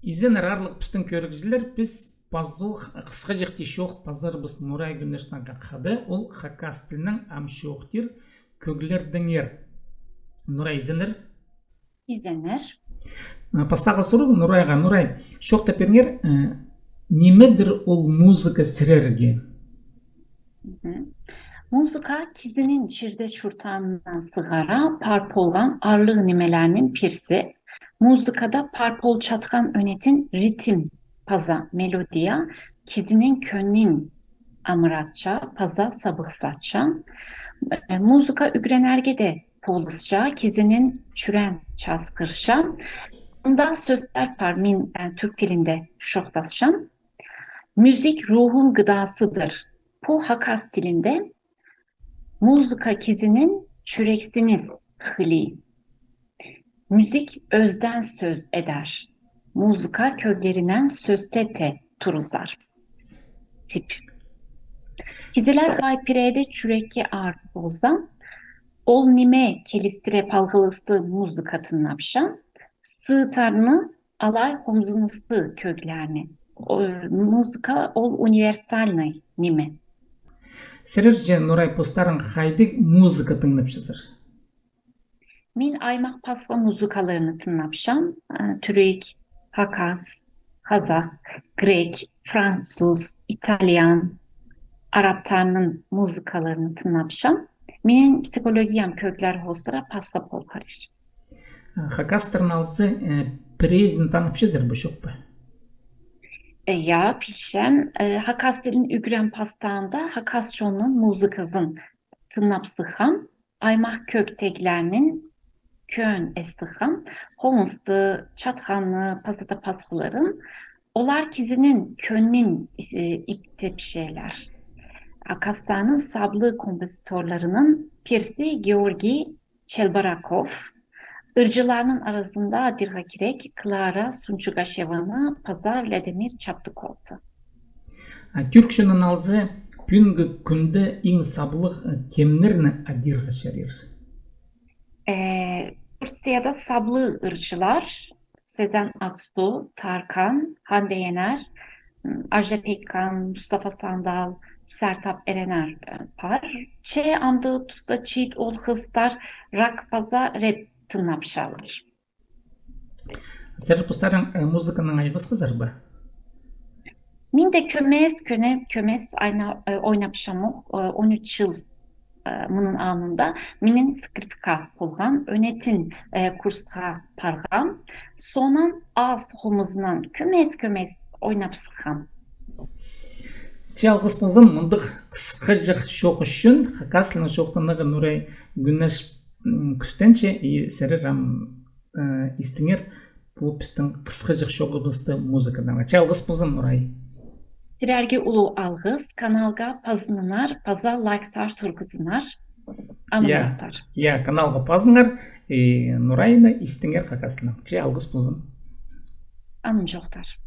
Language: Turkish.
Izin ararlık pistın körükçüler biz bazı kısa jekti şoq pazar biz Nuray Güneş'ten kadı ol hakas tilinin am şoqtir kögler dinger. Nuray izinir. İzlenir. Pastağı soru Nuray'a Nuray şoq tepernger nimedir ol muzika sirerge? Hı. Muzika kizinin çirde çurtanından sığara parpolgan arlığı nimelerinin pirsi. Muzikada parpol çatkan önetin ritim paza melodiya kizinin könnin amıratça paza sabıksatça. Muzika ügrenerge de polusça kizinin çüren çaskırşa. Bundan sözler parmin Türk dilinde şoktasşam. Müzik ruhun gıdasıdır. Bu Hakas dilinde muzika kizinin çüreksiniz hıli. Müzik özden söz eder. Muzika köklerinden söztete turuzar. Tip. Kiziler haypirede çüreki ağır olsa, ol nime kelistire palgılısты muzikatın napşan, sığıtarını alay homzunusты köklerini. Muzika ol universalny nime. Sirerce Nuray postarın haydi muzika tınlapşızır. Min aymaq pasva muzikalarını tınlapşam, Türk, Hakas, Kazak, Grek, Fransız, İtalyan, Araplarının muzikalarını tınlapşam. Minin psikologiyam kökler hostra pasva pol karış. Hakas tırnalzı prezin tanıpşızır bu şoq be. Ya pilşem, Hakas dilin ügren pastağında Hakas şonun muzikazın tınlapsıxam, aymaq kök teglerinin kön estıxam, honstı, çatxanlı, pasata patxuların, olar kizinin könnin ipte şeyler. Akastanın sablı kompozitorlarının pirsi Georgi Çelbarakov, ırcılarının arasında Dirhakirek, Klara Sunçugaşevan'ı Pazar Vladimir Çaptıkov'tu. Türk şunun alzı günkü kunde in sablık kemlerini adir şerir. Rusya'da sablı ırcılar Sezen Aksu, Tarkan, Hande Yener, Ajda Pekkan, Mustafa Sandal, Sertab Erener par. Çe amdı tuza çiğit ol hızlar rak paza rap tınlapşalır. Serer postarın muzikanın aygız kızar be. Min de kömez ayna oynapşamı 13 yıl bunun anında minin skripka bulgan önetin kursha pargam sonan az homuzdan kömez oynapsıkam. Çalgız pozan mındık kısıkacık şoq üçün hakaslının şoqtanlığı Nuray Güneş küstençe serer ram istinger bu pistin kısıkacık şoqı bızdı muzikadan. Çalgız pozan Nuray. Direrge ulu algız kanalga pazınınar paza liketar turgudunar anımatar. Ya kanalga pazınlar Nuray'la istinger hakaslının. Çalgız pozan. Anım joktar.